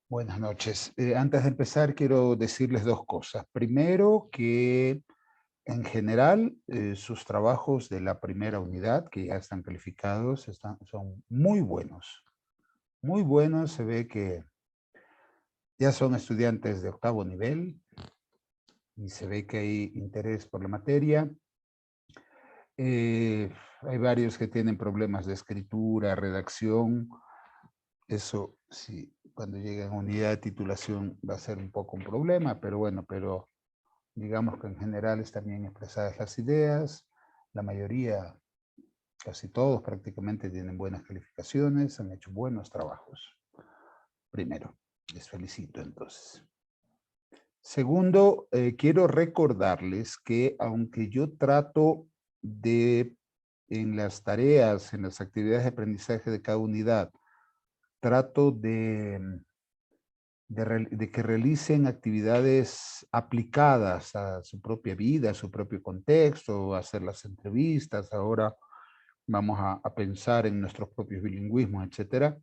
Buenas noches. Antes de empezar, quiero decirles dos cosas. Primero, que en general sus trabajos de la primera unidad, que ya están calificados, son muy buenos. Muy buenos. Se ve que ya son estudiantes de octavo nivel y se ve que hay interés por la materia. Hay varios que tienen problemas de escritura, redacción. Eso sí, cuando lleguen a unidad de titulación va a ser un poco un problema, pero bueno, digamos que en general están bien expresadas las ideas. La mayoría, casi todos prácticamente, tienen buenas calificaciones, han hecho buenos trabajos. Primero, les felicito entonces. Segundo, quiero recordarles que aunque yo trato de, en las tareas, en las actividades de aprendizaje de cada unidad, trato de que realicen actividades aplicadas a su propia vida, a su propio contexto, hacer las entrevistas. Ahora vamos a pensar en nuestros propios bilingüismos, etcétera.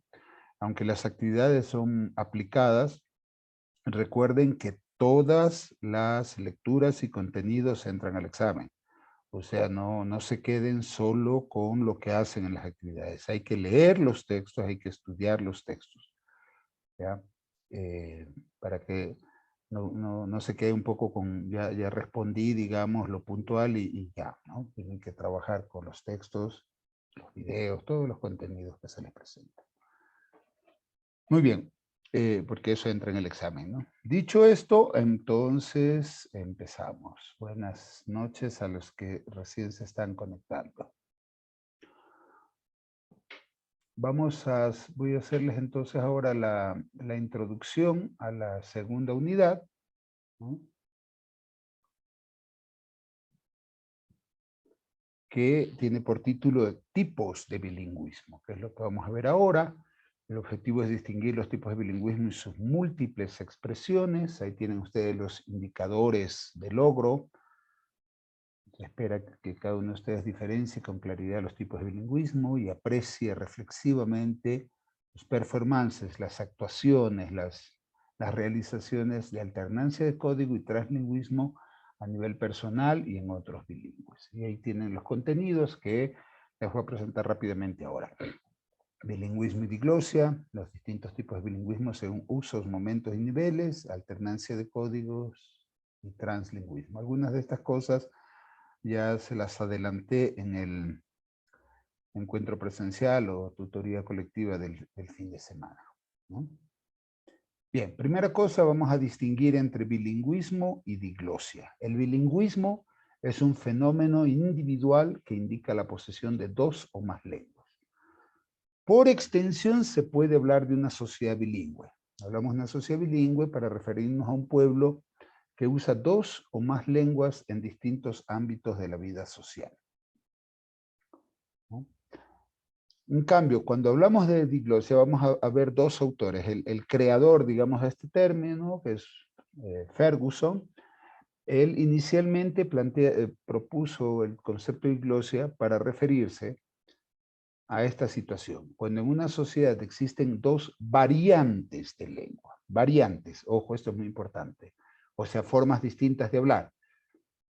Aunque las actividades son aplicadas, recuerden que todas las lecturas y contenidos entran al examen. O sea, no se queden solo con lo que hacen en las actividades. Hay que leer los textos, hay que estudiar los textos, ¿ya? Para que no se quede un poco con, ya respondí, digamos, lo puntual y ya, ¿no? Tienen que trabajar con los textos, los videos, todos los contenidos que se les presentan. Muy bien, porque eso entra en el examen, ¿no? Dicho esto, entonces empezamos. Buenas noches a los que recién se están conectando. Voy a hacerles entonces ahora la introducción a la segunda unidad, ¿no? Que tiene por título de tipos de bilingüismo, que es lo que vamos a ver ahora. El objetivo es distinguir los tipos de bilingüismo y sus múltiples expresiones. Ahí tienen ustedes los indicadores de logro. Se espera que cada uno de ustedes diferencie con claridad los tipos de bilingüismo y aprecie reflexivamente los performances, las actuaciones, las realizaciones de alternancia de código y translingüismo a nivel personal y en otros bilingües. Y ahí tienen los contenidos que les voy a presentar rápidamente ahora. Bilingüismo y diglosia, los distintos tipos de bilingüismo según usos, momentos y niveles, alternancia de códigos y translingüismo. Algunas de estas cosas ya se las adelanté en el encuentro presencial o tutoría colectiva del fin de semana, ¿no? Bien, primera cosa, vamos a distinguir entre bilingüismo y diglosia. El bilingüismo es un fenómeno individual que indica la posesión de dos o más lenguas. Por extensión, se puede hablar de una sociedad bilingüe. Hablamos de una sociedad bilingüe para referirnos a un pueblo que usa dos o más lenguas en distintos ámbitos de la vida social, ¿no? En cambio, cuando hablamos de diglosia, vamos a ver dos autores. El creador, digamos, de este término, que es Ferguson, él inicialmente propuso el concepto de diglosia para referirse a esta situación. Cuando en una sociedad existen dos variantes de lengua, variantes, ojo, esto es muy importante, o sea, formas distintas de hablar,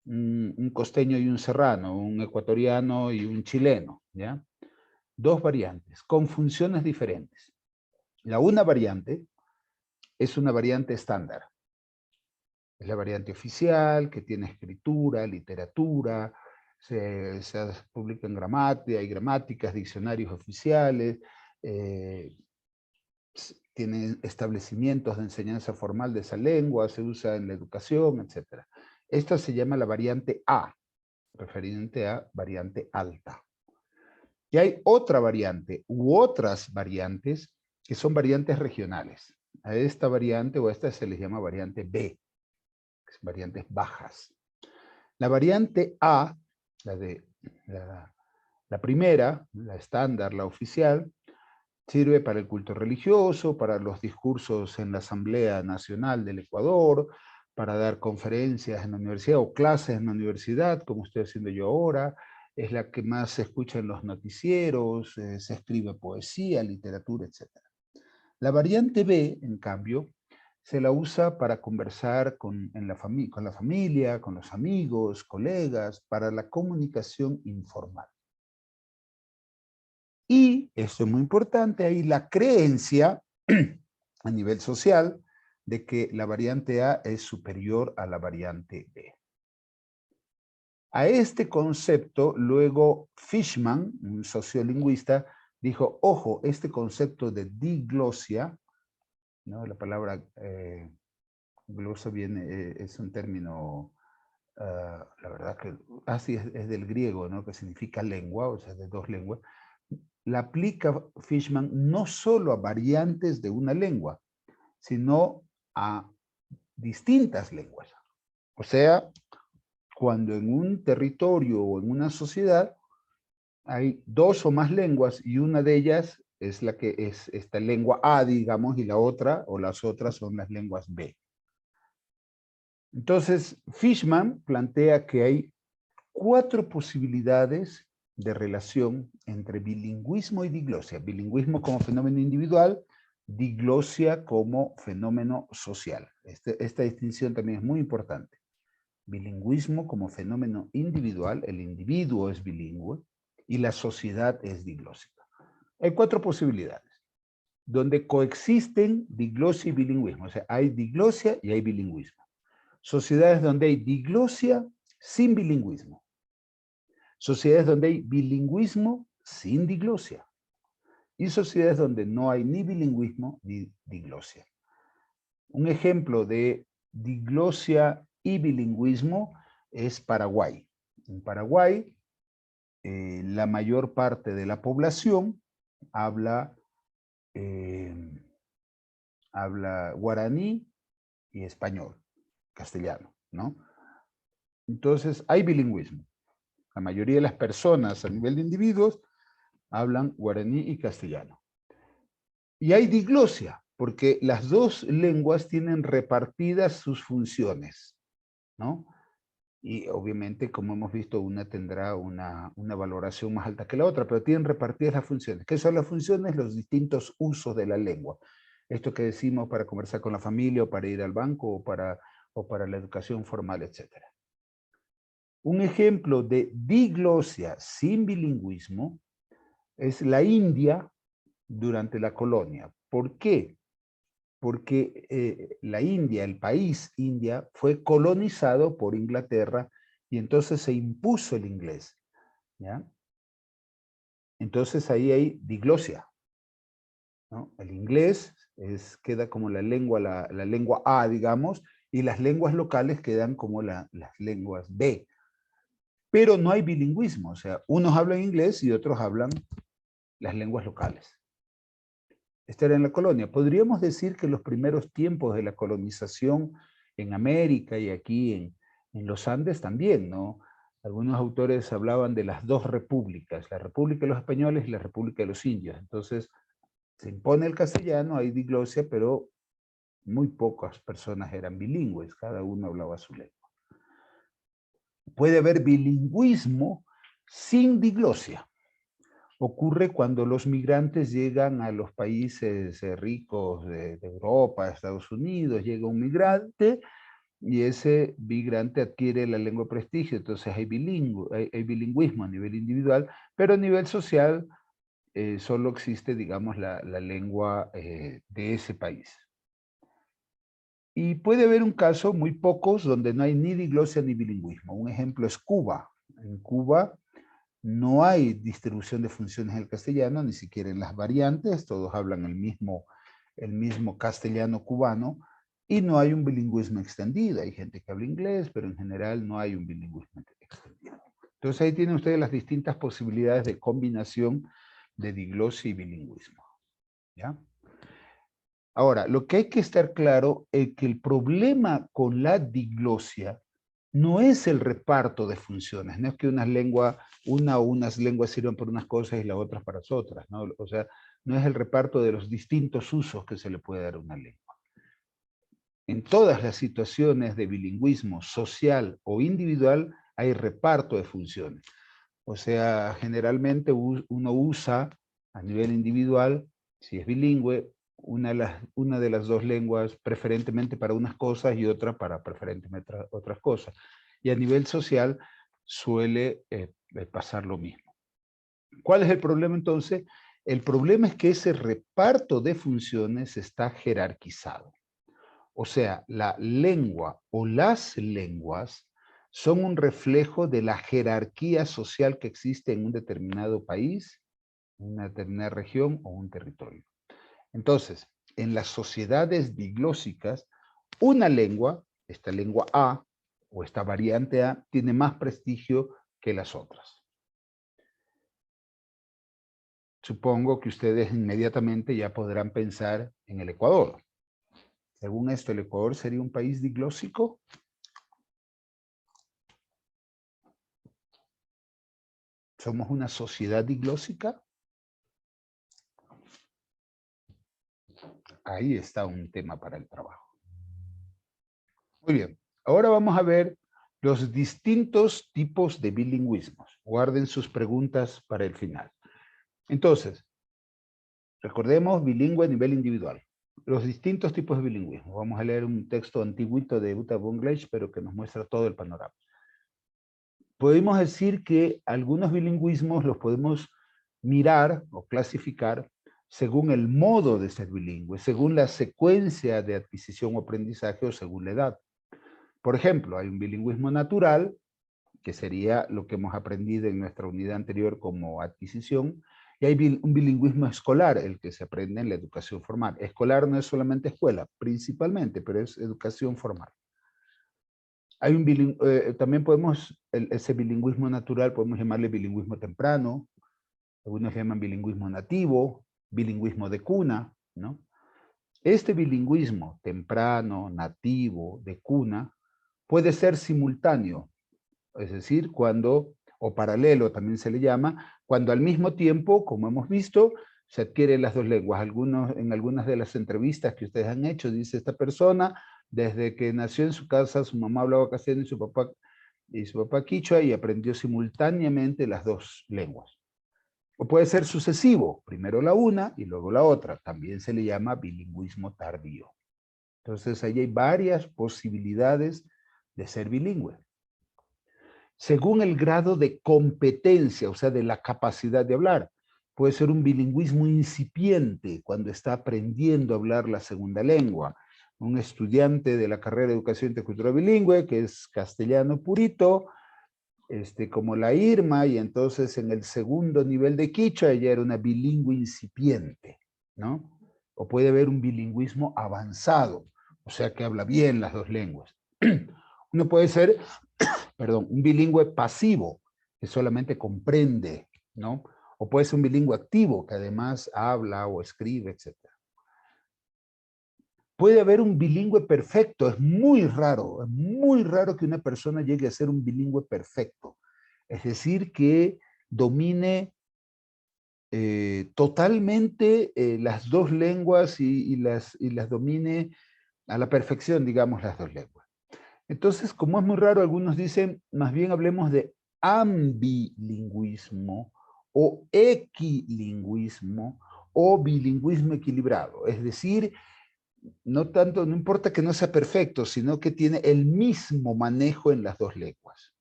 un costeño y un serrano, un ecuatoriano y un chileno, ¿ya? Dos variantes, con funciones diferentes. La una variante es una variante estándar. Es la variante oficial, que tiene escritura, literatura, se publica en gramática, hay gramáticas, diccionarios oficiales, tiene establecimientos de enseñanza formal de esa lengua, se usa en la educación, etc. Esta se llama la variante A, referente a variante alta. Y hay otra variante u otras variantes que son variantes regionales. A esta variante o a esta se les llama variante B, que son variantes bajas. La variante A, la primera, la estándar, la oficial, sirve para el culto religioso, para los discursos en la Asamblea Nacional del Ecuador, para dar conferencias en la universidad o clases en la universidad, como estoy haciendo yo ahora. Es la que más se escucha en los noticieros, se escribe poesía, literatura, etc. La variante B, en cambio, se la usa para conversar con la familia, con los amigos, colegas, para la comunicación informal. Y, esto es muy importante, hay la creencia a nivel social de que la variante A es superior a la variante B. A este concepto, luego Fishman, un sociolingüista, dijo, ojo, este concepto de diglosia, ¿no? La palabra glosa viene, es un término, la verdad que, así es del griego, ¿no? Que significa lengua, o sea, de dos lenguas. La aplica Fishman no solo a variantes de una lengua, sino a distintas lenguas. O sea, cuando en un territorio o en una sociedad hay dos o más lenguas y una de ellas es la que es esta lengua A, digamos, y la otra o las otras son las lenguas B. Entonces, Fishman plantea que hay 4 posibilidades de relación entre bilingüismo y diglosia. Bilingüismo como fenómeno individual, diglosia como fenómeno social. Esta distinción también es muy importante. Bilingüismo como fenómeno individual, el individuo es bilingüe y la sociedad es diglósica. Hay 4 posibilidades donde coexisten diglosia y bilingüismo. O sea, hay diglosia y hay bilingüismo. Sociedades donde hay diglosia sin bilingüismo. Sociedades donde hay bilingüismo sin diglosia. Y sociedades donde no hay ni bilingüismo ni diglosia. Un ejemplo de diglosia y bilingüismo es Paraguay. En Paraguay, la mayor parte de la población habla guaraní y español, castellano, ¿no? Entonces, hay bilingüismo. La mayoría de las personas a nivel de individuos hablan guaraní y castellano. Y hay diglosia, porque las dos lenguas tienen repartidas sus funciones, ¿no? Y obviamente, como hemos visto, una tendrá una valoración más alta que la otra, pero tienen repartidas las funciones. ¿Qué son las funciones? Los distintos usos de la lengua. Esto que decimos para conversar con la familia, o para ir al banco, o para la educación formal, etc. Un ejemplo de diglosia sin bilingüismo es la India durante la colonia. ¿Por qué? Porque la India, el país India, fue colonizado por Inglaterra y entonces se impuso el inglés, ¿ya? Entonces ahí hay diglosia, ¿no? El inglés queda como la lengua A, digamos, y las lenguas locales quedan como las lenguas B. Pero no hay bilingüismo, o sea, unos hablan inglés y otros hablan las lenguas locales. Esta era en la colonia. Podríamos decir que los primeros tiempos de la colonización en América y aquí en los Andes también, ¿no? Algunos autores hablaban de las dos repúblicas, la República de los Españoles y la República de los Indios. Entonces, se impone el castellano, hay diglosia, pero muy pocas personas eran bilingües, cada uno hablaba su lengua. Puede haber bilingüismo sin diglosia. Ocurre cuando los migrantes llegan a los países ricos de Europa, Estados Unidos, llega un migrante y ese migrante adquiere la lengua prestigio, entonces hay bilingüismo a nivel individual, pero a nivel social solo existe, digamos, la lengua de ese país. Y puede haber un caso, muy pocos, donde no hay ni diglosia ni bilingüismo. Un ejemplo es Cuba. En Cuba no hay distribución de funciones en el castellano, ni siquiera en las variantes, todos hablan el mismo castellano cubano, y no hay un bilingüismo extendido. Hay gente que habla inglés, pero en general no hay un bilingüismo extendido. Entonces ahí tienen ustedes las distintas posibilidades de combinación de diglosia y bilingüismo, ¿ya? Ahora, lo que hay que estar claro es que el problema con la diglosia no es el reparto de funciones, no es que una o unas lenguas sirvan para unas cosas y las otras para otras, ¿no? O sea, no es el reparto de los distintos usos que se le puede dar a una lengua. En todas las situaciones de bilingüismo social o individual hay reparto de funciones. O sea, generalmente uno usa a nivel individual, si es bilingüe, una de las dos lenguas preferentemente para unas cosas y otra para preferentemente otras cosas. Y a nivel social suele pasar lo mismo. ¿Cuál es el problema entonces? El problema es que ese reparto de funciones está jerarquizado. O sea, la lengua o las lenguas son un reflejo de la jerarquía social que existe en un determinado país, una determinada región o un territorio. Entonces, en las sociedades diglósicas, una lengua, esta lengua A o esta variante A, tiene más prestigio que las otras. Supongo que ustedes inmediatamente ya podrán pensar en el Ecuador. Según esto, ¿el Ecuador sería un país diglósico? ¿Somos una sociedad diglósica? Ahí está un tema para el trabajo. Muy bien, ahora vamos a ver los distintos tipos de bilingüismos. Guarden sus preguntas para el final. Entonces, recordemos bilingüe a nivel individual. Los distintos tipos de bilingüismo. Vamos a leer un texto antiguito de Uta Bungleish, pero que nos muestra todo el panorama. Podemos decir que algunos bilingüismos los podemos mirar o clasificar según el modo de ser bilingüe, según la secuencia de adquisición o aprendizaje o según la edad. Por ejemplo, hay un bilingüismo natural, que sería lo que hemos aprendido en nuestra unidad anterior como adquisición, y hay un bilingüismo escolar, el que se aprende en la educación formal. Escolar no es solamente escuela, principalmente, pero es educación formal. Hay un también podemos, ese bilingüismo natural, podemos llamarle bilingüismo temprano, algunos llaman bilingüismo nativo, bilingüismo de cuna, ¿no? Este bilingüismo temprano, nativo, de cuna, puede ser simultáneo, es decir, o paralelo también se le llama, cuando al mismo tiempo, como hemos visto, se adquieren las dos lenguas. En algunas de las entrevistas que ustedes han hecho, dice esta persona, desde que nació en su casa, su mamá hablaba castellano y su papá quichua, y aprendió simultáneamente las dos lenguas. O puede ser sucesivo, primero la una y luego la otra. También se le llama bilingüismo tardío. Entonces, ahí hay varias posibilidades de ser bilingüe. Según el grado de competencia, o sea, de la capacidad de hablar. Puede ser un bilingüismo incipiente, cuando está aprendiendo a hablar la segunda lengua. Un estudiante de la carrera de Educación Intercultural Bilingüe, que es castellano purito, como la Irma, y entonces en el segundo nivel de quichua ella era una bilingüe incipiente, ¿no? O puede haber un bilingüismo avanzado, o sea que habla bien las dos lenguas. Uno puede ser, perdón, un bilingüe pasivo, que solamente comprende, ¿no? O puede ser un bilingüe activo, que además habla o escribe, etc. Puede haber un bilingüe perfecto, es muy raro que una persona llegue a ser un bilingüe perfecto. Es decir, que domine totalmente las dos lenguas y las domine a la perfección, digamos, las dos lenguas. Entonces, como es muy raro, algunos dicen, más bien hablemos de ambilingüismo o equilingüismo o bilingüismo equilibrado. Es decir, no importa que no sea perfecto, sino que tiene el mismo manejo en las dos lenguas.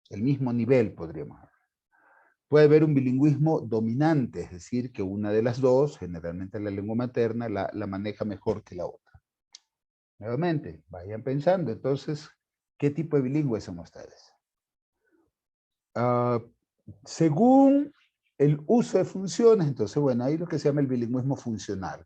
El mismo nivel, podríamos decir. Puede haber un bilingüismo dominante, es decir, que una de las dos, generalmente la lengua materna, la maneja mejor que la otra. Nuevamente, vayan pensando, entonces, ¿qué tipo de bilingües son ustedes? Según el uso de funciones, entonces, bueno, hay lo que se llama el bilingüismo funcional.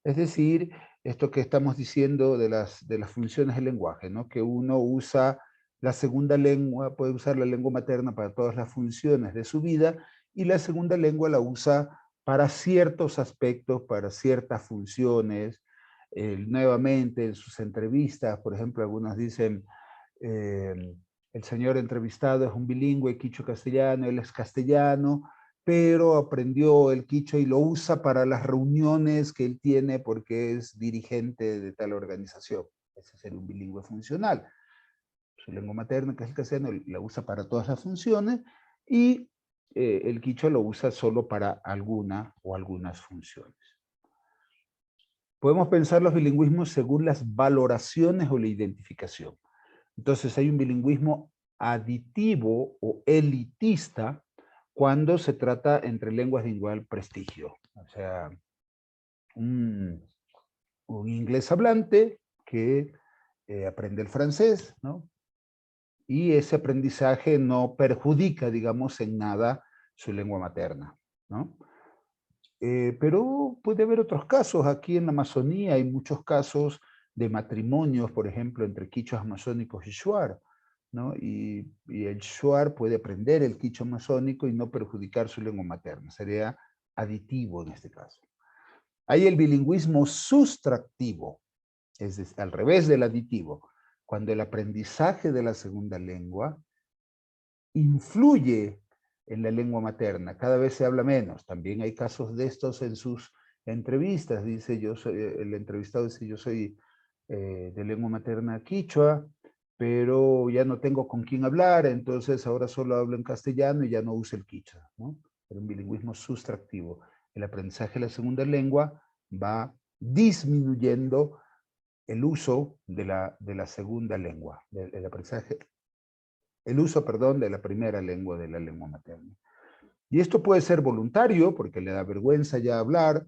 Es decir, esto que estamos diciendo de las funciones del lenguaje, ¿no? Que uno usa la segunda lengua, puede usar la lengua materna para todas las funciones de su vida, y la segunda lengua la usa para ciertos aspectos, para ciertas funciones. Nuevamente, en sus entrevistas, por ejemplo, algunos dicen, el señor entrevistado es un bilingüe quichua-castellano, él es castellano, pero aprendió el quichua y lo usa para las reuniones que él tiene porque es dirigente de tal organización. Ese es un bilingüe funcional. Su lengua materna, que es el castellano, la usa para todas las funciones y el quichua lo usa solo para alguna o algunas funciones. Podemos pensar los bilingüismos según las valoraciones o la identificación. Entonces hay un bilingüismo aditivo o elitista cuando se trata entre lenguas de igual prestigio. O sea, un inglés hablante que aprende el francés, ¿no? Y ese aprendizaje no perjudica, digamos, en nada su lengua materna, ¿no? Pero puede haber otros casos. Aquí en la Amazonía hay muchos casos de matrimonios, por ejemplo, entre quichuas amazónicos y shuar, ¿no? Y el shuar puede aprender el quichua amazónico y no perjudicar su lengua materna. Sería aditivo en este caso. Hay el bilingüismo sustractivo, es decir, al revés del aditivo, cuando el aprendizaje de la segunda lengua influye en la lengua materna, cada vez se habla menos. También hay casos de estos en sus entrevistas, dice el entrevistado dice, yo soy de lengua materna quichua, pero ya no tengo con quién hablar, entonces ahora solo hablo en castellano y ya no uso el quichua, ¿no? Pero un bilingüismo sustractivo. El aprendizaje de la segunda lengua va disminuyendo el uso de la segunda lengua, el aprendizaje, el uso, perdón, de la primera lengua, de la lengua materna. Y esto puede ser voluntario, porque le da vergüenza ya hablar,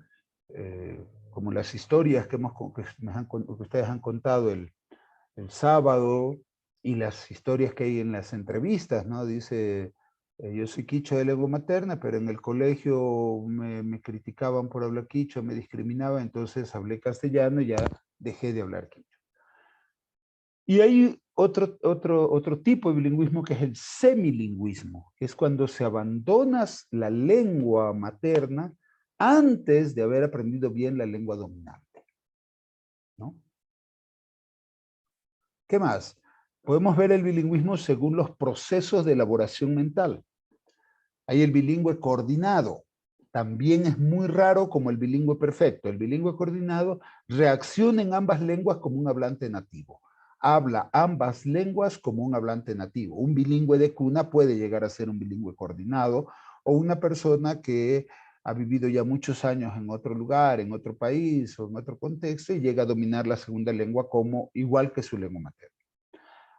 como las historias que ustedes han contado el sábado, y las historias que hay en las entrevistas, ¿no? Dice, yo soy quichua de lengua materna, pero en el colegio me criticaban por hablar quichua, me discriminaban, entonces hablé castellano y ya dejé de hablar quichua. Y hay otro tipo de bilingüismo que es el semilingüismo, que es cuando se abandona la lengua materna antes de haber aprendido bien la lengua dominante, ¿no? ¿Qué más? Podemos ver el bilingüismo según los procesos de elaboración mental. Hay el bilingüe coordinado. También es muy raro como el bilingüe perfecto. El bilingüe coordinado reacciona en ambas lenguas como un hablante nativo. Habla ambas lenguas como un hablante nativo. Un bilingüe de cuna puede llegar a ser un bilingüe coordinado, o una persona que ha vivido ya muchos años en otro lugar, en otro país o en otro contexto y llega a dominar la segunda lengua como igual que su lengua materna.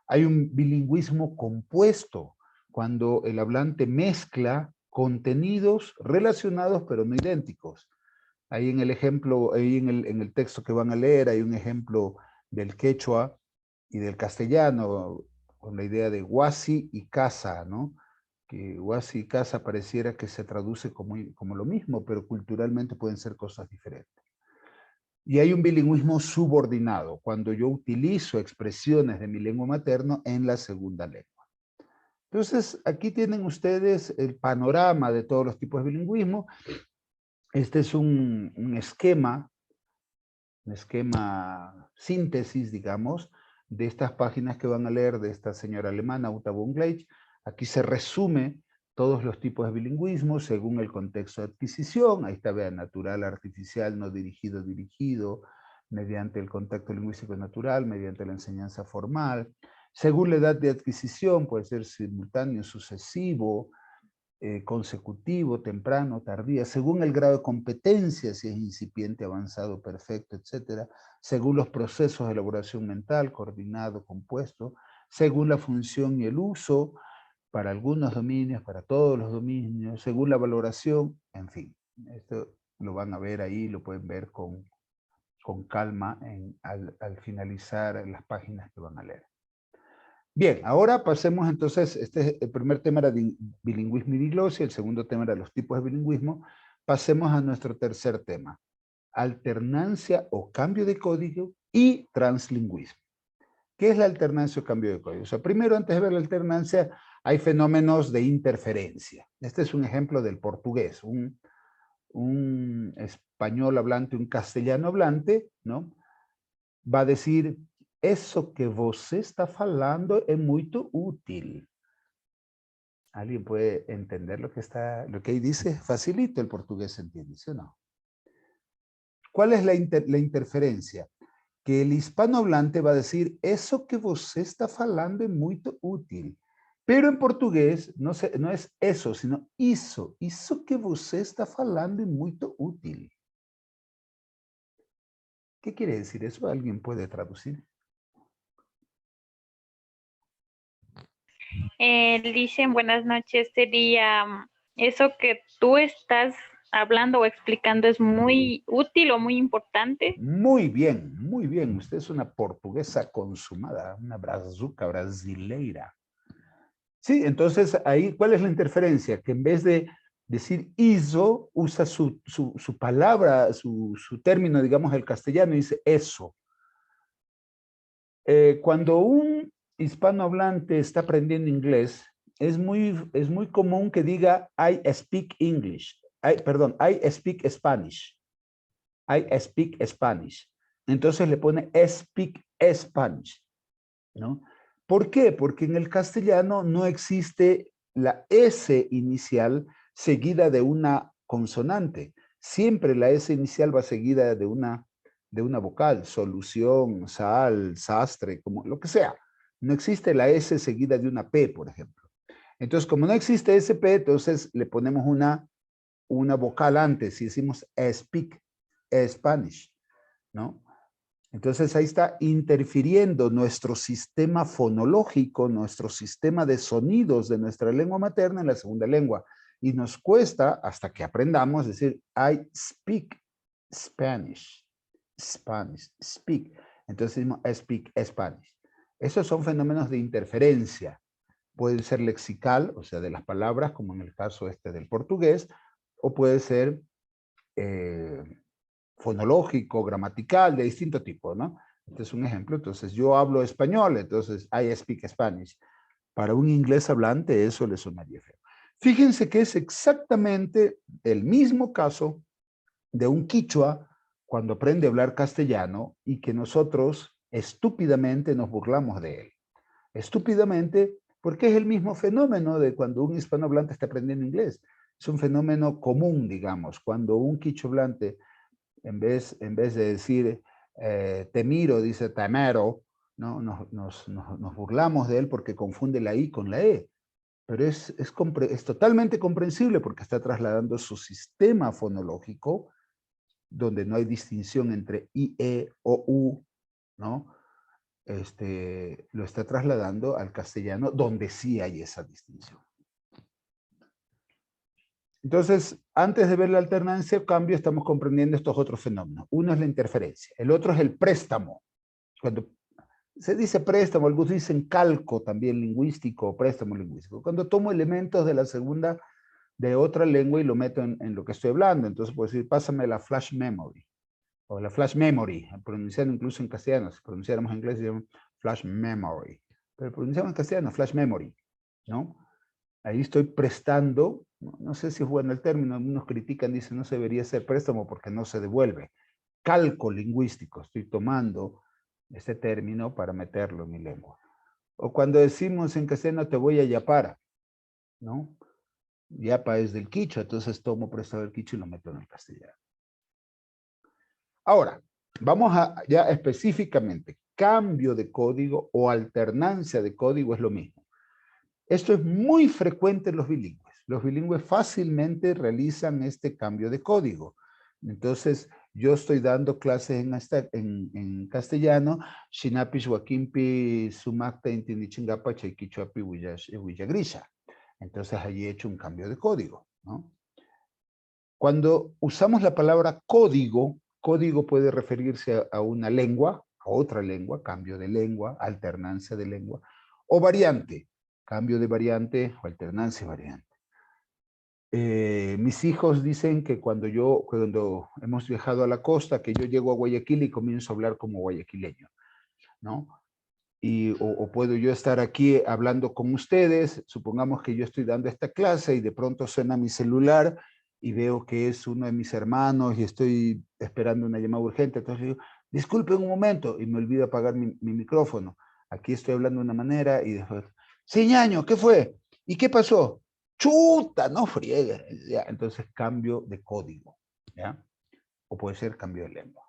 Hay un bilingüismo compuesto, cuando el hablante mezcla contenidos relacionados pero no idénticos. Ahí en el ejemplo, ahí en el texto que van a leer, hay un ejemplo del quechua y del castellano, con la idea de huasi y casa, ¿no? Que huasi y casa pareciera que se traduce como lo mismo, pero culturalmente pueden ser cosas diferentes. Y hay un bilingüismo subordinado, cuando yo utilizo expresiones de mi lengua materna en la segunda lengua. Entonces, aquí tienen ustedes el panorama de todos los tipos de bilingüismo. Este es un esquema síntesis, digamos, de estas páginas que van a leer de esta señora alemana, Uta von Gleich. Aquí se resume todos los tipos de bilingüismo según el contexto de adquisición. Ahí está, vean, natural, artificial, no dirigido, dirigido, mediante el contacto lingüístico natural, mediante la enseñanza formal. Según la edad de adquisición, puede ser simultáneo, sucesivo, consecutivo, temprano, tardía, según el grado de competencia, si es incipiente, avanzado, perfecto, etcétera, según los procesos de elaboración mental, coordinado, compuesto, según la función y el uso, para algunos dominios, para todos los dominios, según la valoración, en fin. Esto lo van a ver ahí, lo pueden ver con calma al finalizar las páginas que van a leer. Bien, ahora pasemos entonces, el primer tema era de bilingüismo y diglosia, el segundo tema era los tipos de bilingüismo. Pasemos a nuestro tercer tema, alternancia o cambio de código y translingüismo. ¿Qué es la alternancia o cambio de código? O sea, primero, antes de ver la alternancia, hay fenómenos de interferencia. Este es un ejemplo del portugués, un español hablante, un castellano hablante, ¿no? Va a decir, eso que você está falando es muy útil. ¿Alguien puede entender lo que ahí dice? Facilito el portugués se entiende, ¿sí o no? ¿Cuál es la interferencia? Que el hispanohablante va a decir, eso que você está falando es muy útil. Pero en portugués no es eso, sino isso. Isso que você está falando es muy útil. ¿Qué quiere decir eso? ¿Alguien puede traducir? Dicen buenas noches, sería eso que tú estás hablando o explicando es muy útil o muy importante. Muy bien, muy bien. Usted es una portuguesa consumada, una brazuca brasileira. Sí, entonces ahí, ¿cuál es la interferencia? Que en vez de decir hizo, usa su palabra, su término, digamos, el castellano, y dice eso. Cuando un hispanohablante está aprendiendo inglés, es muy común que diga I speak English. Perdón, I speak Spanish. I speak Spanish. Entonces le pone speak Spanish, ¿no? ¿Por qué? Porque en el castellano no existe la S inicial seguida de una consonante. Siempre la S inicial va seguida de una vocal, solución, sal, sastre, como lo que sea. No existe la S seguida de una P, por ejemplo. Entonces, como no existe ese P, entonces le ponemos una vocal antes y decimos speak Spanish, ¿no? Entonces ahí está interfiriendo nuestro sistema fonológico, nuestro sistema de sonidos de nuestra lengua materna en la segunda lengua. Y nos cuesta, hasta que aprendamos, decir, I speak Spanish. Spanish, speak. Entonces decimos, I speak Spanish. Esos son fenómenos de interferencia. Puede ser lexical, o sea, de las palabras, como en el caso este del portugués, o puede ser fonológico, gramatical, de distinto tipo, ¿no? Este es un ejemplo. Entonces, yo hablo español, entonces, I speak Spanish. Para un inglés hablante, eso le sonaría feo. Fíjense que es exactamente el mismo caso de un quichua cuando aprende a hablar castellano y que nosotros estúpidamente nos burlamos de él. Estúpidamente, porque es el mismo fenómeno de cuando un hispanohablante está aprendiendo inglés. Es un fenómeno común, digamos, cuando un quichua hablante en vez de decir te miro, dice tamero, ¿no? Nos burlamos de él porque confunde la I con la E. Pero es totalmente comprensible porque está trasladando su sistema fonológico, donde no hay distinción entre I, E o U, ¿no? Lo está trasladando al castellano, donde sí hay esa distinción. Entonces, antes de ver la alternancia o cambio, estamos comprendiendo estos otros fenómenos. Uno es la interferencia, el otro es el préstamo. Cuando se dice préstamo, algunos dicen calco también lingüístico o préstamo lingüístico. Cuando tomo elementos de la segunda, de otra lengua y lo meto en lo que estoy hablando. Entonces puedo decir, pásame la flash memory, o la flash memory, pronunciando incluso en castellano. Si pronunciáramos en inglés, se llama flash memory. Pero pronunciamos en castellano, flash memory, ¿no? Ahí estoy prestando, no sé si es bueno el término, algunos critican, dicen no se debería ser préstamo porque no se devuelve. Calco lingüístico, estoy tomando este término para meterlo en mi lengua. O cuando decimos en castellano te voy a yapar, ¿no? Yapa es del quichua, entonces tomo prestado el quichua y lo meto en el castellano. Ahora, vamos a ya específicamente, cambio de código o alternancia de código es lo mismo. Esto es muy frecuente en los bilingües. Los bilingües fácilmente realizan este cambio de código. Entonces, yo estoy dando clases en castellano, Shinapi, Huaquimpi, Sumacta, Intinichinggapa, Chayquichuapi, Huillagrisha. Entonces, allí he hecho un cambio de código, ¿no? Cuando usamos la palabra código, código puede referirse a una lengua, a otra lengua, cambio de lengua, alternancia de lengua, o variante, cambio de variante o alternancia de variante. Mis hijos dicen que cuando hemos viajado a la costa, que yo llego a Guayaquil y comienzo a hablar como guayaquileño, ¿no? O puedo yo estar aquí hablando con ustedes, supongamos que yo estoy dando esta clase y de pronto suena mi celular y veo que es uno de mis hermanos y estoy esperando una llamada urgente, entonces digo, disculpen un momento, y me olvido apagar mi micrófono. Aquí estoy hablando de una manera y después, sí, ñaño, ¿qué fue? ¿Y qué pasó? Chuta, no friegues. Ya, entonces cambio de código, ¿ya? O puede ser cambio de lengua.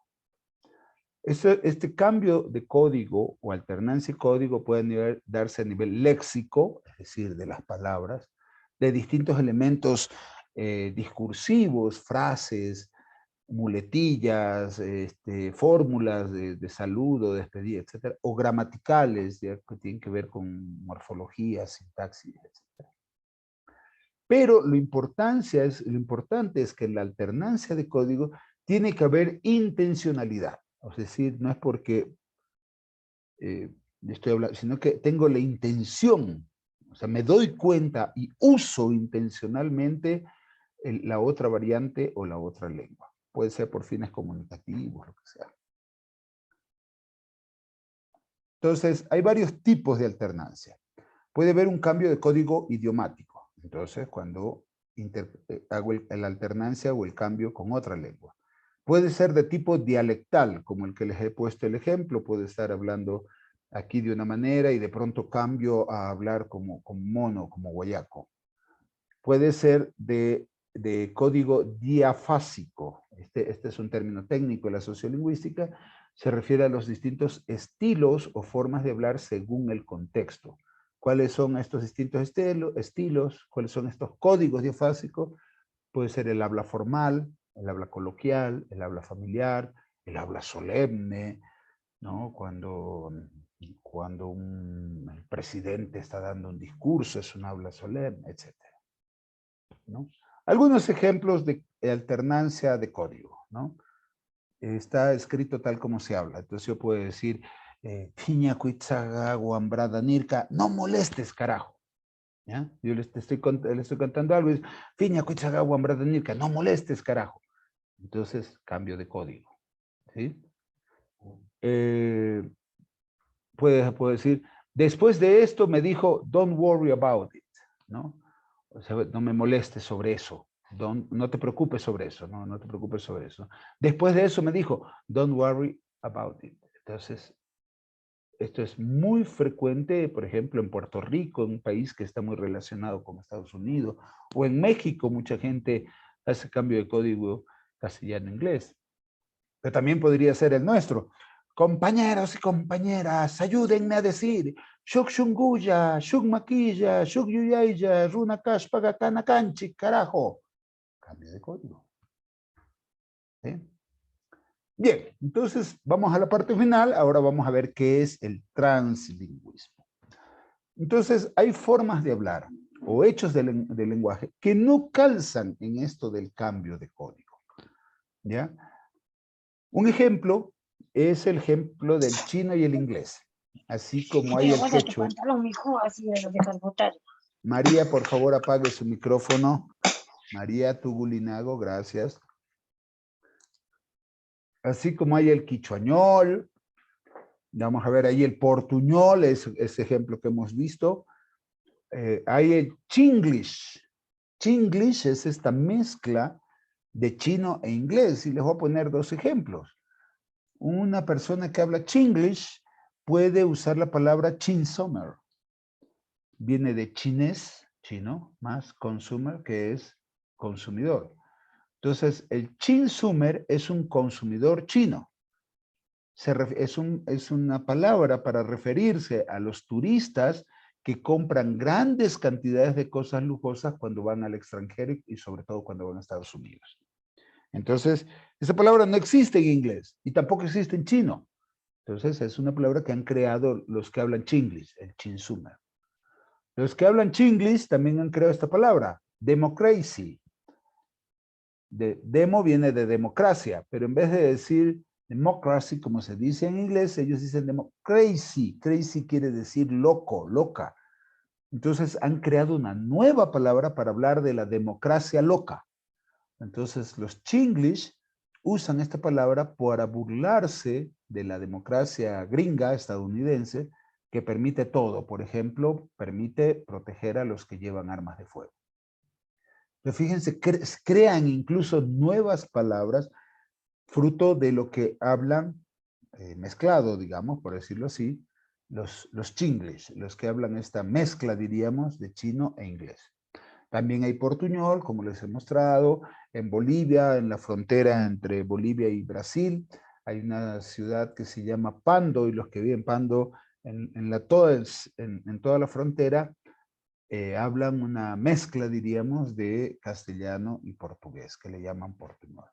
Este cambio de código o alternancia de código puede darse a nivel léxico, es decir, de las palabras, de distintos elementos discursivos, frases, muletillas, fórmulas de saludo, despedida, etcétera, o gramaticales, ya, que tienen que ver con morfología, sintaxis, etcétera. Pero lo importante es que en la alternancia de código tiene que haber intencionalidad. Es decir, no es porque estoy hablando, sino que tengo la intención, o sea, me doy cuenta y uso intencionalmente la otra variante o la otra lengua. Puede ser por fines comunicativos, lo que sea. Entonces, hay varios tipos de alternancia. Puede haber un cambio de código idiomático. Entonces, cuando hago la alternancia o el cambio con otra lengua. Puede ser de tipo dialectal, como el que les he puesto el ejemplo. Puede estar hablando aquí de una manera y de pronto cambio a hablar como mono, como guayaco. Puede ser de código diafásico. Este es un término técnico de la sociolingüística. Se refiere a los distintos estilos o formas de hablar según el contexto. ¿Cuáles son estos distintos estilos? ¿Cuáles son estos códigos diafásicos? Puede ser el habla formal, el habla coloquial, el habla familiar, el habla solemne, ¿no? Cuando el presidente está dando un discurso, es un habla solemne, etc. ¿No? Algunos ejemplos de alternancia de código, ¿no? Está escrito tal como se habla. Entonces yo puedo decir, Tiña Cuitzaga, Guambrada Nirka, no molestes, carajo. ¿Ya? Yo le estoy contando algo y dice, Fiña Cuitzaga, Guambrada Nirka, no molestes, carajo. Entonces, cambio de código. ¿Sí? Puedo decir, después de esto me dijo, don't worry about it, ¿no? O sea, no me molestes sobre eso, no te preocupes sobre eso, no te preocupes sobre eso. Después de eso me dijo, don't worry about it. Entonces, esto es muy frecuente, por ejemplo, en Puerto Rico, un país que está muy relacionado con Estados Unidos, o en México, mucha gente hace cambio de código castellano-inglés. Pero también podría ser el nuestro. Compañeros y compañeras, ayúdenme a decir Shuk Shunguya, Shuk Maquilla, Shuk Yuyaya, Runa Kash Pagakana Kanchi, carajo. Cambio de código. ¿Sí? Bien, entonces vamos a la parte final. Ahora vamos a ver qué es el translingüismo. Entonces, hay formas de hablar o hechos de lenguaje que no calzan en esto del cambio de código. ¿Ya? Un ejemplo es el ejemplo del chino y el inglés, así como hay el quechua. María, por favor, apague su micrófono. María Tugulinago, gracias. Así como hay el quichuañol, vamos a ver ahí el portuñol, ese ejemplo que hemos visto. Hay el chinglish. Chinglish es esta mezcla de chino e inglés, y les voy a poner dos ejemplos. Una persona que habla chinglish puede usar la palabra chinsomer. Viene de chinés, chino, más consumer, que es consumidor. Entonces, el chinsumer es un consumidor chino. Es una palabra para referirse a los turistas que compran grandes cantidades de cosas lujosas cuando van al extranjero y sobre todo cuando van a Estados Unidos. Entonces, esa palabra no existe en inglés y tampoco existe en chino. Entonces, es una palabra que han creado los que hablan chinglish, el chinsumer. Los que hablan chinglish también han creado esta palabra, democracy. Demo viene de democracia, pero en vez de decir democracy, como se dice en inglés, ellos dicen democracy. Crazy quiere decir loco, loca. Entonces han creado una nueva palabra para hablar de la democracia loca. Entonces los chinglish usan esta palabra para burlarse de la democracia gringa estadounidense que permite todo. Por ejemplo, permite proteger a los que llevan armas de fuego. Pero fíjense, crean incluso nuevas palabras fruto de lo que hablan, mezclado, digamos, por decirlo así, los chinglish, los que hablan esta mezcla, diríamos, de chino e inglés. También hay portuñol, como les he mostrado, en Bolivia, en la frontera entre Bolivia y Brasil, hay una ciudad que se llama Pando, y los que viven Pando en toda la frontera, hablan una mezcla, diríamos, de castellano y portugués, que le llaman portuñol.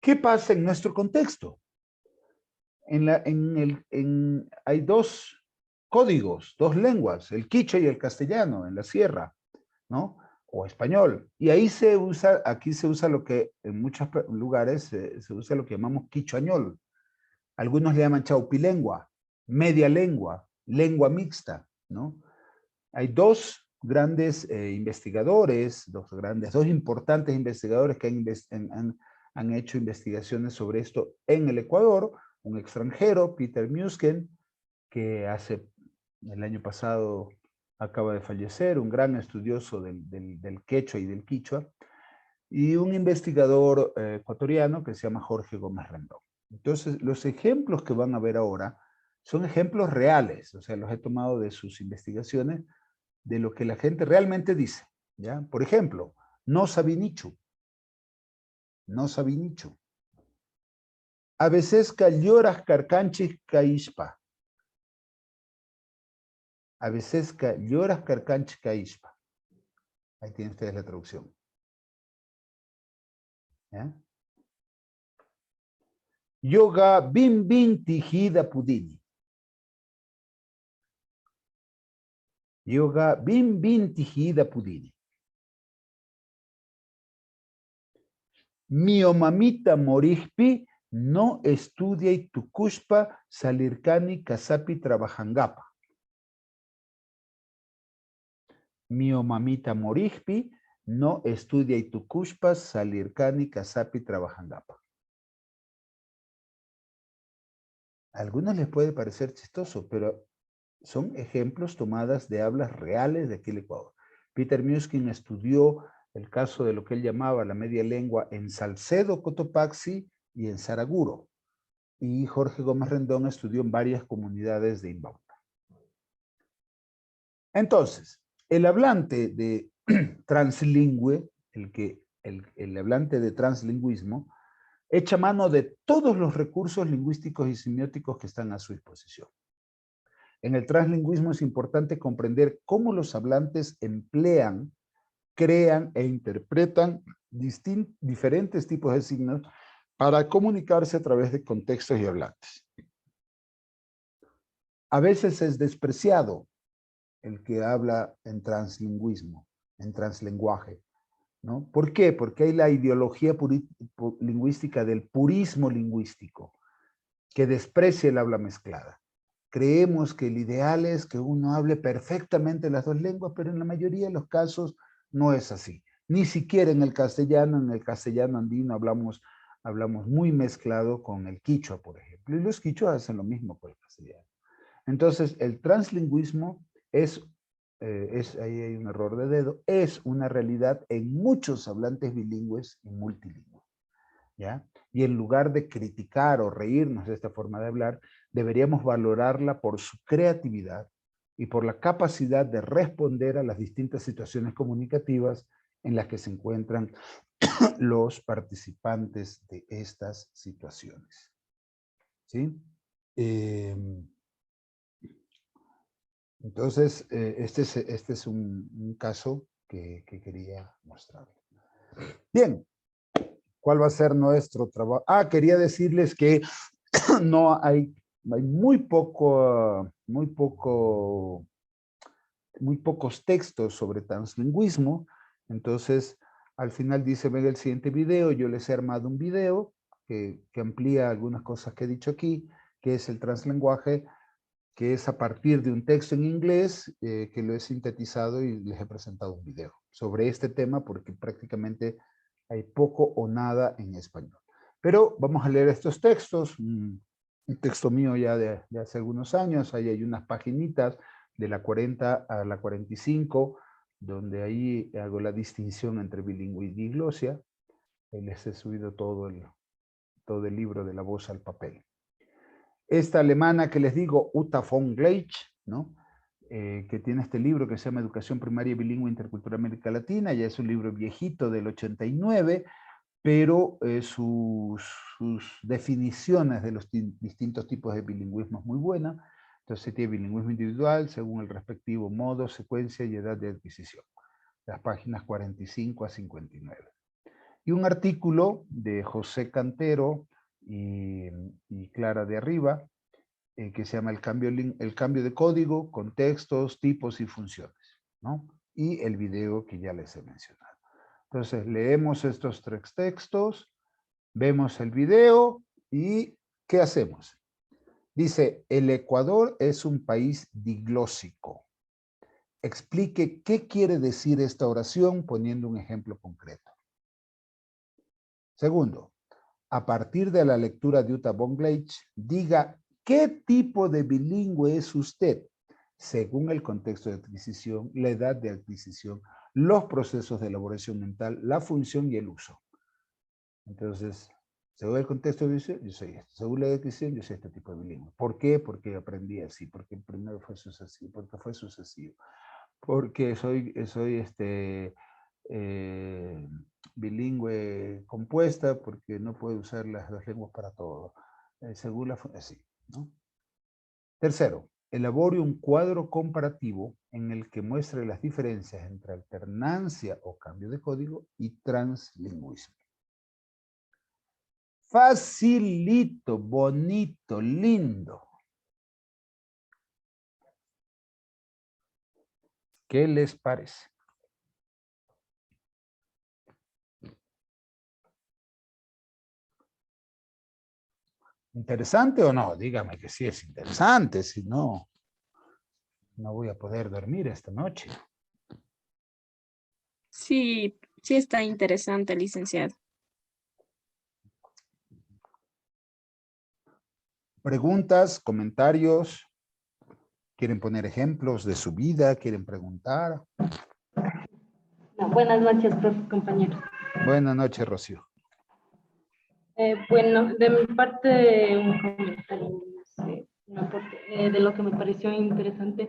¿Qué pasa en nuestro contexto? Hay dos códigos, dos lenguas, el quichua y el castellano en la sierra, ¿no? O español. Y ahí aquí se usa lo que en muchos lugares se usa lo que llamamos quichuañol. Algunos le llaman chaupilengua, media lengua, lengua mixta, ¿no? Hay dos grandes investigadores, dos importantes investigadores que han hecho investigaciones sobre esto en el Ecuador, un extranjero, Peter Musken, que el año pasado acaba de fallecer, un gran estudioso del quechua y del quichua, y un investigador ecuatoriano que se llama Jorge Gómez Rendón. Entonces, los ejemplos que van a ver ahora son ejemplos reales, o sea, los he tomado de sus investigaciones, de lo que la gente realmente dice, ¿ya? Por ejemplo, no sabinichu, no sabinichu. A veces lloras carcanchis caispa. A veces lloras carcanchis caispa. Ahí tienen ustedes la traducción. ¿Ya? Yoga bim bim tijida pudini. Yoga bim bim tijida pudini. Mi mamita morijpi no estudia y tucushpa salircani casapi trabajangapa. Mi mamita morijpi no estudia y tucushpa salircani casapi trabajangapa. A algunos les puede parecer chistoso, pero son ejemplos tomadas de hablas reales de aquí en Ecuador. Peter Muskin estudió el caso de lo que él llamaba la media lengua en Salcedo, Cotopaxi y en Saraguro. Y Jorge Gómez Rendón estudió en varias comunidades de Imbabura. Entonces, el hablante de translingüe, el hablante de translingüismo, echa mano de todos los recursos lingüísticos y semióticos que están a su disposición. En el translingüismo es importante comprender cómo los hablantes emplean, crean e interpretan diferentes tipos de signos para comunicarse a través de contextos y hablantes. A veces es despreciado el que habla en translingüismo, en translenguaje, ¿no? ¿Por qué? Porque hay la ideología lingüística del purismo lingüístico, que desprecia el habla mezclada. Creemos que el ideal es que uno hable perfectamente las dos lenguas, pero en la mayoría de los casos no es así. Ni siquiera en el castellano andino hablamos muy mezclado con el quichua, por ejemplo. Y los quichuas hacen lo mismo con el castellano. Entonces, el translingüismo ahí hay un error de dedo, es una realidad en muchos hablantes bilingües y multilingües, ¿ya? Y en lugar de criticar o reírnos de esta forma de hablar, deberíamos valorarla por su creatividad y por la capacidad de responder a las distintas situaciones comunicativas en las que se encuentran los participantes de estas situaciones. ¿Sí? Entonces, este es un caso que quería mostrar. Bien, ¿cuál va a ser nuestro trabajo? Quería decirles que no hay muy pocos textos sobre translingüismo. Entonces, al final dice, venga el siguiente video, yo les he armado un video que amplía algunas cosas que he dicho aquí, que es el translenguaje, que es a partir de un texto en inglés que lo he sintetizado y les he presentado un video sobre este tema porque prácticamente hay poco o nada en español. Pero vamos a leer estos textos, un texto mío ya de hace algunos años, ahí hay unas paginitas de la 40 a la 45, donde ahí hago la distinción entre bilingüe y diglosia. Ahí les he subido todo el libro de la voz al papel. Esta alemana que les digo, Uta von Gleich, ¿no? Que tiene este libro que se llama Educación Primaria Bilingüe Intercultural América Latina, ya es un libro viejito del 89, pero sus definiciones de los distintos tipos de bilingüismo es muy buena. Entonces tiene bilingüismo individual según el respectivo modo, secuencia y edad de adquisición. Las páginas 45 a 59. Y un artículo de José Cantero y Clara de Arriba, que se llama el cambio de código, contextos, tipos y funciones, ¿no? Y el video que ya les he mencionado. Entonces, leemos estos 3 textos, vemos el video y ¿qué hacemos? Dice, el Ecuador es un país diglósico. Explique qué quiere decir esta oración poniendo un ejemplo concreto. Segundo, a partir de la lectura de Uta von Gleich, diga qué tipo de bilingüe es usted, según el contexto de adquisición, la edad de adquisición, los procesos de elaboración mental, la función y el uso. Entonces, según el contexto de adquisición, yo soy esto. Según la adquisición, yo soy este tipo de bilingüe. ¿Por qué? Porque aprendí así, porque primero fue sucesivo, porque fue sucesivo, porque soy bilingüe compuesta, porque no puedo usar las 2 lenguas para todo. Según así, ¿no? Tercero, elabore un cuadro comparativo en el que muestre las diferencias entre alternancia o cambio de código y translingüismo. Facilito, bonito, lindo. ¿Qué les parece? ¿Interesante o no? Dígame que sí es interesante, si no, no voy a poder dormir esta noche. Sí, sí está interesante, licenciado. Preguntas, comentarios, quieren poner ejemplos de su vida, quieren preguntar. Buenas noches, profe, compañeros. Buenas noches, Rocío. Bueno, de mi parte, un comentario, no sé, un aporte, de lo que me pareció interesante,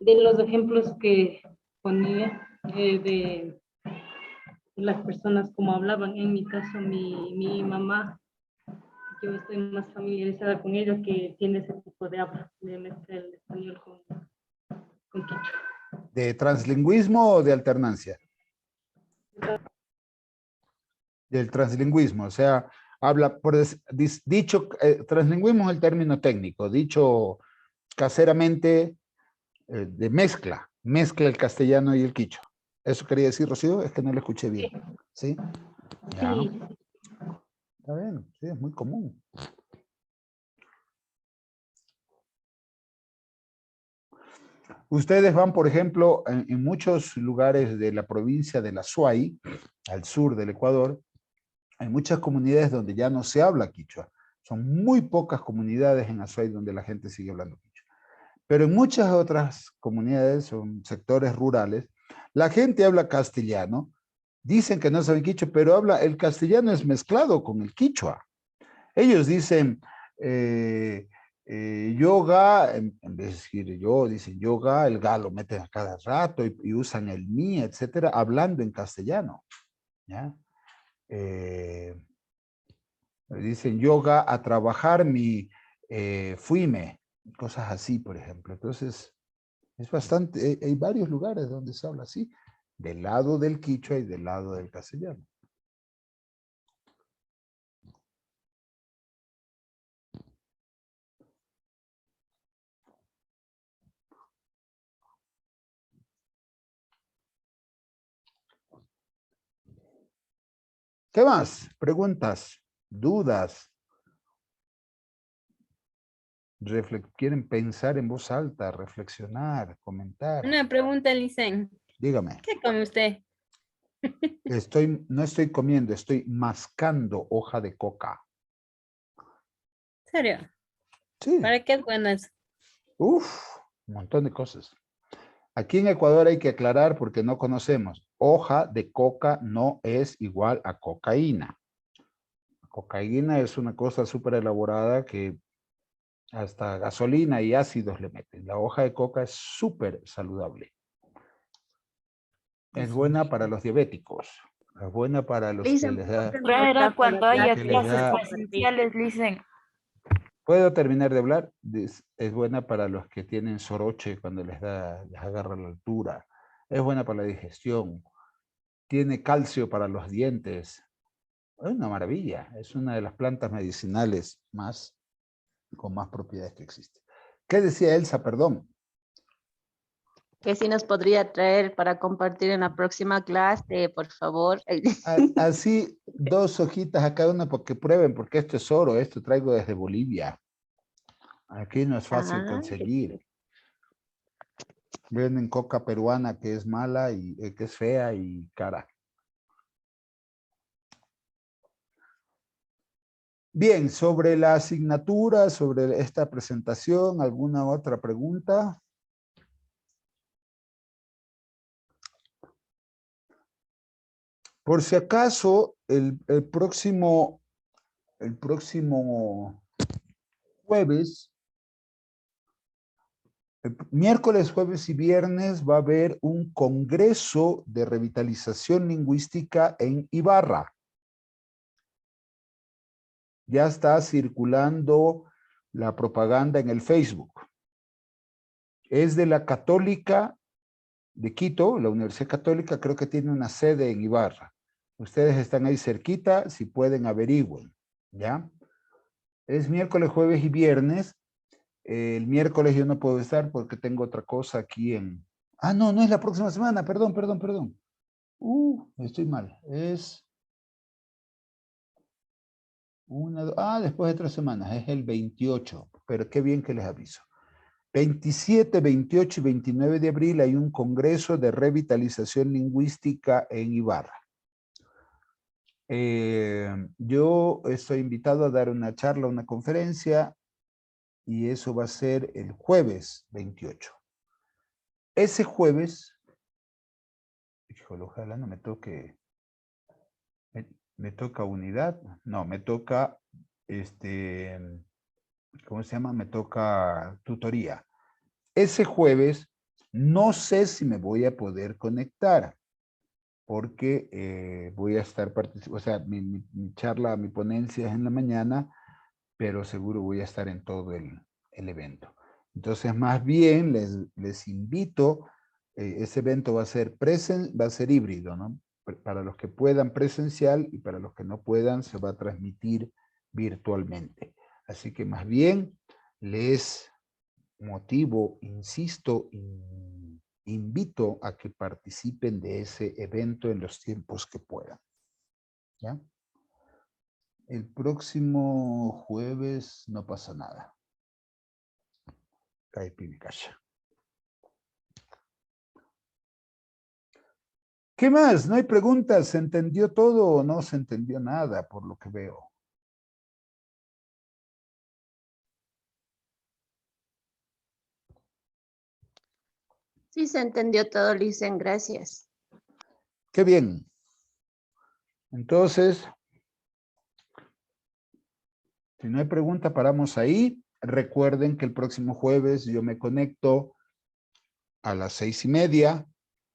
de los ejemplos que ponía, de las personas como hablaban. En mi caso, mi mamá, yo estoy más familiarizada con ella, que tiene ese tipo de habla, de mezclar el español con quichua. ¿De translingüismo o de alternancia? Del translingüismo, o sea, habla, dicho, translingüismo es el término técnico, dicho caseramente, de mezcla el castellano y el quichua. ¿Eso quería decir, Rocío? Es que no lo escuché bien. ¿Sí? Ya. Sí. Está bien, sí, es muy común. Ustedes van, por ejemplo, en muchos lugares de la provincia de la Suay, al sur del Ecuador, hay muchas comunidades donde ya no se habla quichua. Son muy pocas comunidades en Azuay donde la gente sigue hablando quichua. Pero en muchas otras comunidades, son sectores rurales, la gente habla castellano, dicen que no saben quichua, pero el castellano es mezclado con el quichua. Ellos dicen yoga, en vez de decir yo, dicen yoga, el ga lo meten a cada rato y usan el mi, etcétera, hablando en castellano. ¿Ya? Dicen yoga a trabajar mi fuime, cosas así, por ejemplo. Entonces, es bastante, hay varios lugares donde se habla así, del lado del quichua y del lado del castellano. ¿Qué más? Preguntas, dudas. Quieren pensar en voz alta, reflexionar, comentar. Una pregunta, licen. Dígame. ¿Qué come usted? No estoy comiendo, estoy mascando hoja de coca. ¿Serio? Sí. ¿Para qué es bueno eso? Uf, un montón de cosas. Aquí en Ecuador hay que aclarar porque no conocemos. Hoja de coca no es igual a cocaína. Cocaína es una cosa súper elaborada que hasta gasolina y ácidos le meten. La hoja de coca es súper saludable. Es buena para los diabéticos. Es buena para los que les da... Era cuando haya que les da- clases presenciales, dicen. ¿Puedo terminar de hablar? Es buena para los que tienen soroche cuando les agarra la altura. Es buena para la digestión. tiene calcio para los dientes. Es una maravilla. Es una de las plantas medicinales con más propiedades que existe. ¿Qué decía Elsa? Perdón. Que si nos podría traer para compartir en la próxima clase, por favor. Así, 2 hojitas a cada una porque prueben, porque esto es oro. Esto traigo desde Bolivia. Aquí no es fácil conseguir. Venden coca peruana que es mala y que es fea y cara. Bien, sobre la asignatura, sobre esta presentación, ¿alguna otra pregunta? Por si acaso, el próximo jueves, miércoles, jueves y viernes va a haber un congreso de revitalización lingüística en Ibarra. Ya está circulando la propaganda en el Facebook. Es de la Católica de Quito, la Universidad Católica, creo que tiene una sede en Ibarra. Ustedes están ahí cerquita, si pueden averigüen, ¿ya? Es miércoles, jueves y viernes. El miércoles yo no puedo estar porque tengo otra cosa aquí en... Ah, no, no es la próxima semana, perdón. Estoy mal. Es después de 3 semanas, es el 28, pero qué bien que les aviso. 27, 28 y 29 de abril hay un congreso de revitalización lingüística en Ibarra. Yo estoy invitado a dar una charla, una conferencia, y eso va a ser el jueves 28. Ese jueves, híjole, ojalá no me toque, me toca unidad, no, me toca, ¿cómo se llama? Me toca tutoría. Ese jueves no sé si me voy a poder conectar, porque voy a estar participando, o sea, mi charla, mi ponencia es en la mañana, pero seguro voy a estar en todo el evento. Entonces, más bien, les invito, ese evento va a ser híbrido, ¿no? Para los que puedan presencial y para los que no puedan, se va a transmitir virtualmente. Así que más bien, les motivo, insisto, invito a que participen de ese evento en los tiempos que puedan. ¿Ya? El próximo jueves no pasa nada. Caipiricacha. ¿Qué más? ¿No hay preguntas? ¿Se entendió todo o no se entendió nada por lo que veo? Sí, se entendió todo, Licen, gracias. Qué bien. Entonces, si no hay pregunta, paramos ahí. Recuerden que el próximo jueves yo me conecto a las 6:30.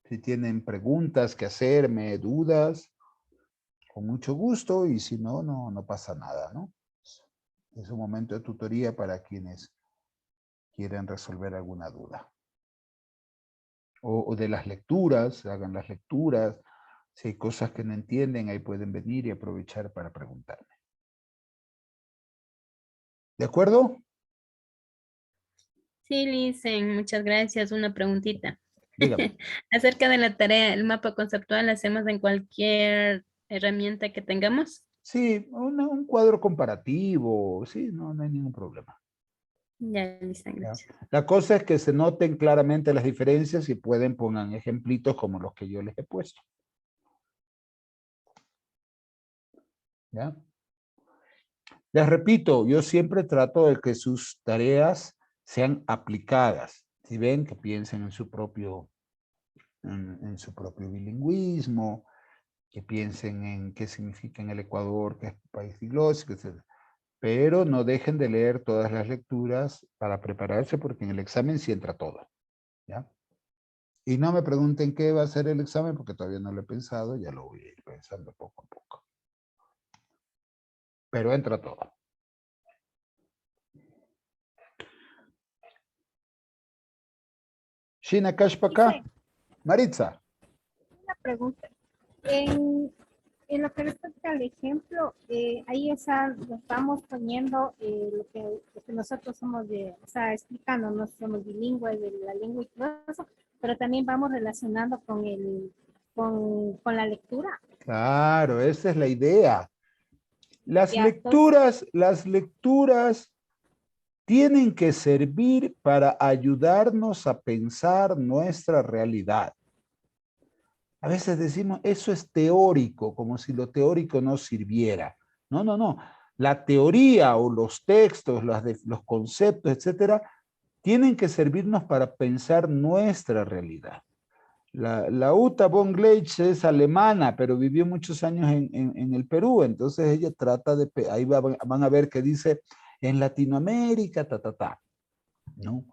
Si tienen preguntas que hacerme, dudas, con mucho gusto, y si no, no pasa nada, ¿no? Es un momento de tutoría para quienes quieren resolver alguna duda. O de las lecturas, hagan las lecturas. Si hay cosas que no entienden, ahí pueden venir y aprovechar para preguntarme. ¿De acuerdo? Sí, Licen, muchas gracias. Una preguntita. Dígame. Acerca de la tarea, el mapa conceptual lo hacemos en cualquier herramienta que tengamos. Sí, un cuadro comparativo, sí, no hay ningún problema. Ya, Licen, ¿Ya? gracias. La cosa es que se noten claramente las diferencias y pongan ejemplitos como los que yo les he puesto. ¿Ya? Les repito, yo siempre trato de que sus tareas sean aplicadas. Si ven, que piensen en su propio bilingüismo, que piensen en qué significa en el Ecuador, que es país diglósico, etc. Pero no dejen de leer todas las lecturas para prepararse, porque en el examen sí entra todo. ¿Ya? Y no me pregunten qué va a ser el examen, porque todavía no lo he pensado, ya lo voy a ir pensando poco a poco. Pero entra todo. Shina Cash para acá. Dice, Maritza. una pregunta. En lo que respecta al ejemplo, ahí estamos poniendo lo que nosotros somos o sea, explicando, no somos bilingües de la lengua y todo eso, pero también vamos relacionando con la lectura. Claro, esa es la idea. Las Ya, lecturas tienen que servir para ayudarnos a pensar nuestra realidad. A veces decimos, eso es teórico, como si lo teórico no sirviera. No, no, no. La teoría o los textos, los conceptos, etcétera, tienen que servirnos para pensar nuestra realidad. La Uta von Gleitsch es alemana, pero vivió muchos años en el Perú, entonces ella trata de, ahí van a ver que dice, en Latinoamérica, ¿no?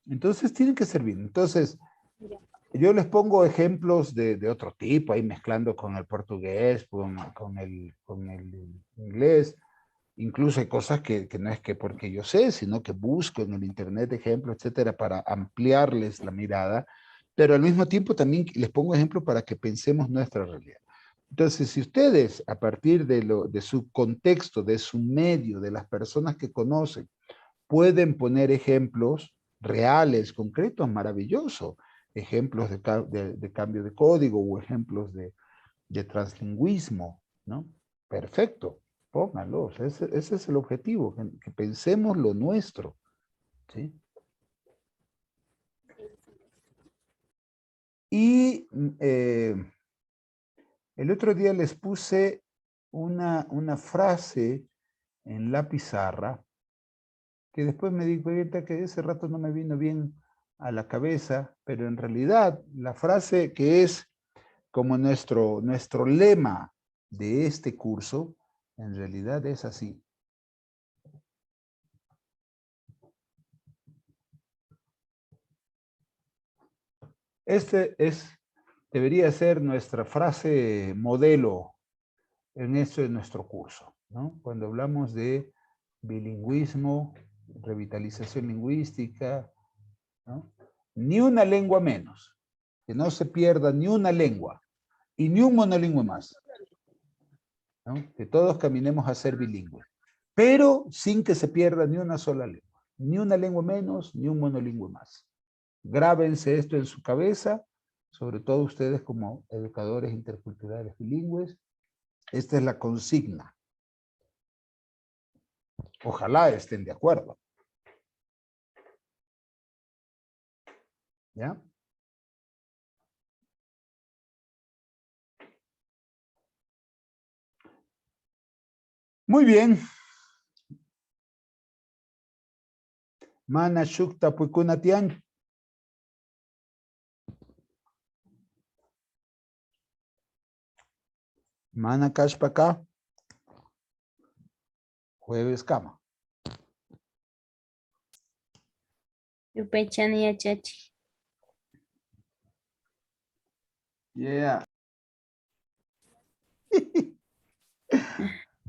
Entonces tienen que servir. Entonces, yo les pongo ejemplos de otro tipo, ahí mezclando con el portugués, con el inglés. Incluso hay cosas que no es que porque yo sé, sino que busco en el internet ejemplos, etcétera, para ampliarles la mirada, pero al mismo tiempo también les pongo ejemplos para que pensemos nuestra realidad. Entonces, si ustedes, a partir de su contexto, de su medio, de las personas que conocen, pueden poner ejemplos reales, concretos, maravilloso. Ejemplos de cambio de código o ejemplos de translingüismo, ¿no? Perfecto, pónganlos. Ese es el objetivo, que pensemos lo nuestro, ¿sí? Y el otro día les puse una frase en la pizarra que después me di cuenta que ese rato no me vino bien a la cabeza, pero en realidad la frase que es como nuestro lema de este curso, en realidad es así. Debería ser nuestra frase modelo en esto de nuestro curso, ¿no? Cuando hablamos de bilingüismo, revitalización lingüística, ¿no? Ni una lengua menos, que no se pierda ni una lengua y ni un monolingüe más, ¿no? Que todos caminemos a ser bilingües, pero sin que se pierda ni una sola lengua, ni una lengua menos, ni un monolingüe más. Grábense esto en su cabeza, sobre todo ustedes como educadores interculturales bilingües. Esta es la consigna. Ojalá estén de acuerdo. ¿Ya? Muy bien. Mana shukta puikunatian. Mana kashpaka. Jueves cama. Yupaychani yachachi. Yeah.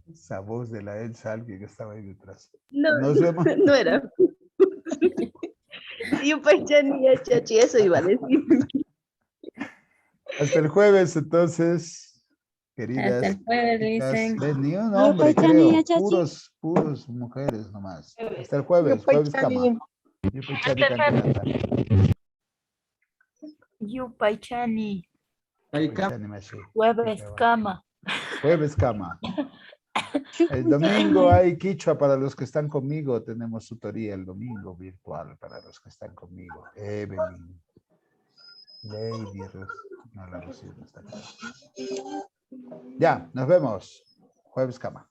Esa voz de la Elsa, alguien que estaba ahí detrás. No, Nos vemos. no era. Yupaychani yachachi, eso iba a decir. Hasta el jueves, entonces, queridas. Hasta el jueves, chicas. dicen. Ven, ni un hombre, creo. Puros mujeres nomás. Hasta el jueves, jueves cama. Yupaychani cantinata. Yupaychani, Yupaychani mashi. jueves cama. Jueves cama. El domingo hay quichua para los que están conmigo. Tenemos tutoría el domingo virtual para los que están conmigo. Evelyn. Lady Ruth. No, la Rocío no está acá. Ya, nos vemos. Jueves cama.